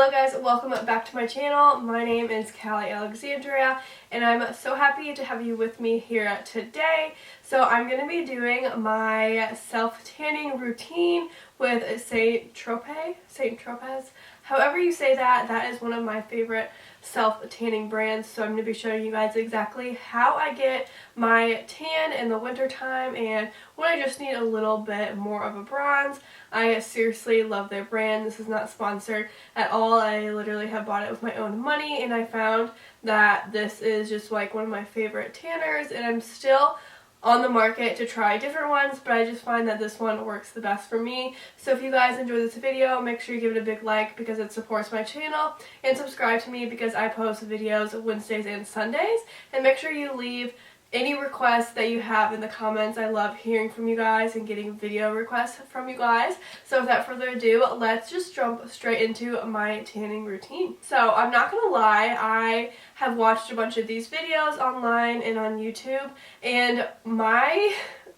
Hello guys, welcome back to my channel. My name is Kali.Alexandria and I'm so happy to have you with me here today. So I'm going to be doing my self-tanning routine with Saint Tropez. However you say that, that is one of my favorite self-tanning brands. So I'm going to be showing you guys exactly how I get my tan in the winter time and when I just need a little bit more of a bronze. I seriously love their brand. This is not sponsored at all. I literally have bought it with my own money and I found that this is just like one of my favorite tanners, and I'm still on the market to try different ones, but I just find that this one works the best for me. So if you guys enjoy this video, make sure you give it a big like because it supports my channel, and subscribe to me because I post videos Wednesdays and Sundays, and make sure you leave any requests that you have in the comments. I love hearing from you guys and getting video requests from you guys. So without further ado, let's just jump straight into my tanning routine. So I'm not gonna lie, I have watched a bunch of these videos online and on YouTube, and my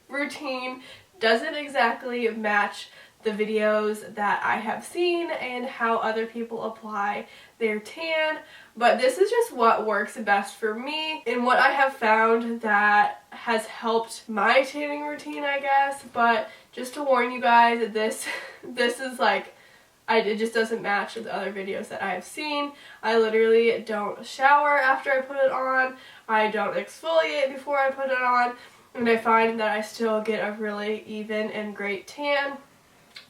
routine doesn't exactly match the videos that I have seen and how other people apply their tan, but this is just what works best for me and what I have found that has helped my tanning routine, I guess. But just to warn you guys, this is like, it just doesn't match with the other videos that I have seen. I literally don't shower after I put it on. I don't exfoliate before I put it on, and I find that I still get a really even and great tan.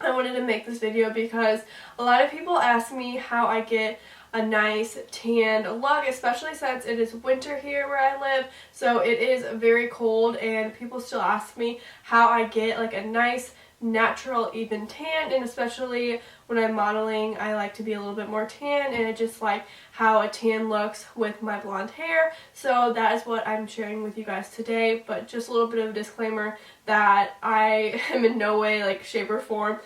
I wanted to make this video because a lot of people ask me how I get a nice tanned look, especially since it is winter here where I live, so it is very cold, and people still ask me how I get like a nice natural even tan, and especially when I'm modeling I like to be a little bit more tan, and I just like how a tan looks with my blonde hair. So that is what I'm sharing with you guys today, but just a little bit of a disclaimer that I am in no way, like, shape or form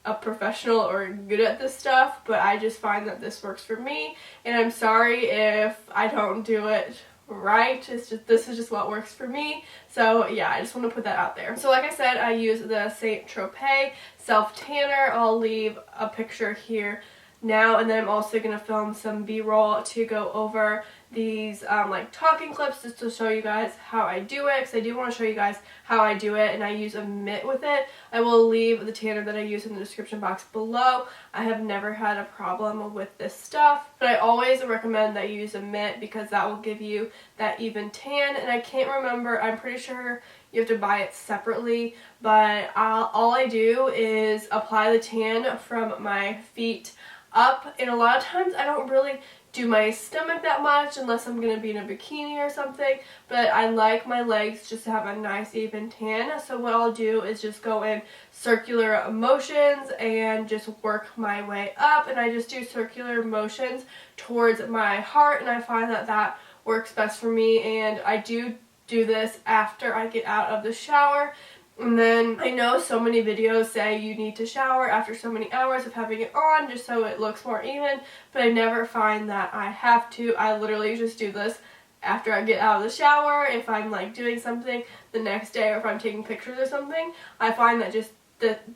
a professional or good at this stuff, but I just find that this works for me, and I'm sorry if I don't do it right. It's just, this is just what works for me. So yeah, I just want to put that out there. So like I said, I use the Saint Tropez self tanner. I'll leave a picture here now, and then I'm also going to film some b-roll to go over these like talking clips just to show you guys how I do it, because I do want to show you guys how I do it, and I use a mitt with it. I will leave the tanner that I use in the description box below. I have never had a problem with this stuff, but I always recommend that you use a mitt because that will give you that even tan. And I can't remember, I'm pretty sure you have to buy it separately, but all I do is apply the tan from my feet up, and a lot of times I don't really do my stomach that much unless I'm going to be in a bikini or something, but I like my legs just to have a nice even tan. So what I'll do is just go in circular motions and just work my way up, and I just do circular motions towards my heart, and I find that that works best for me. And I do this after I get out of the shower. And then I know so many videos say you need to shower after so many hours of having it on just so it looks more even, but I never find that I have to. I literally just do this after I get out of the shower. If I'm like doing something the next day, or if I'm taking pictures or something, I find that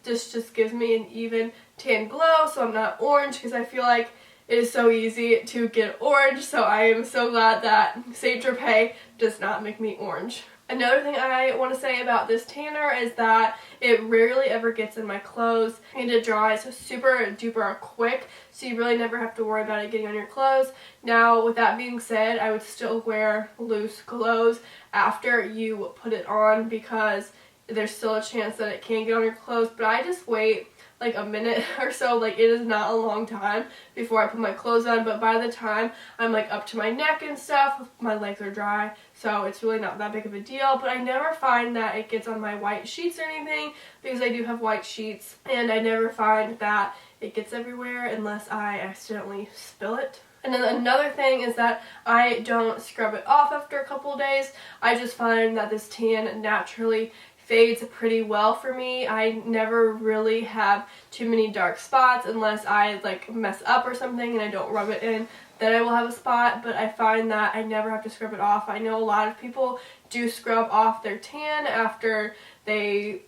this just gives me an even tan glow, so I'm not orange, because I feel like it is so easy to get orange. So I am so glad that Saint Tropez does not make me orange. Another thing I want to say about this tanner is that it rarely ever gets in my clothes, and it dries super duper quick, so you really never have to worry about it getting on your clothes. Now, with that being said, I would still wear loose clothes after you put it on because there's still a chance that it can get on your clothes, but I just wait like a minute or so. Like, it is not a long time before I put my clothes on, but by the time I'm like up to my neck and stuff, my legs are dry, so it's really not that big of a deal. But I never find that it gets on my white sheets or anything, because I do have white sheets, and I never find that it gets everywhere unless I accidentally spill it. And then another thing is that I don't scrub it off after a couple of days. I just find that this tan naturally fades pretty well for me. I never really have too many dark spots unless I like mess up or something and I don't rub it in, then I will have a spot, but I find that I never have to scrub it off. I know a lot of people do scrub off their tan after they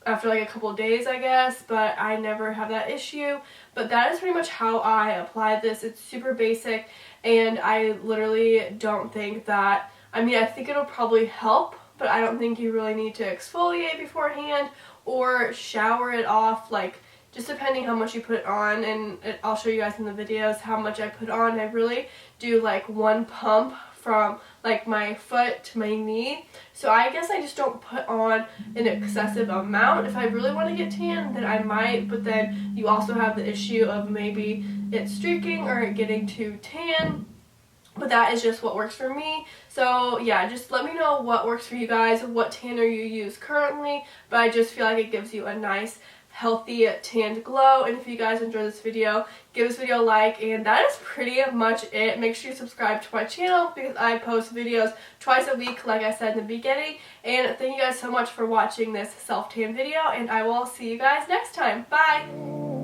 after like a couple of days, I guess, but I never have that issue. But that is pretty much how I apply this. It's super basic, and I literally don't think that, I mean, I think it'll probably help, but I don't think you really need to exfoliate beforehand or shower it off, like just depending how much you put it on. And I'll show you guys in the videos how much I put on. I really do like one pump from like my foot to my knee, so I guess I just don't put on an excessive amount. If I really want to get tan, then I might, but then you also have the issue of maybe it streaking or it getting too tan. But that is just what works for me. So yeah, just let me know what works for you guys, what tanner you use currently. But I just feel like it gives you a nice, healthy, tanned glow. And if you guys enjoyed this video, give this video a like. And that is pretty much it. Make sure you subscribe to my channel because I post videos twice a week, like I said in the beginning. And thank you guys so much for watching this self-tan video. And I will see you guys next time. Bye!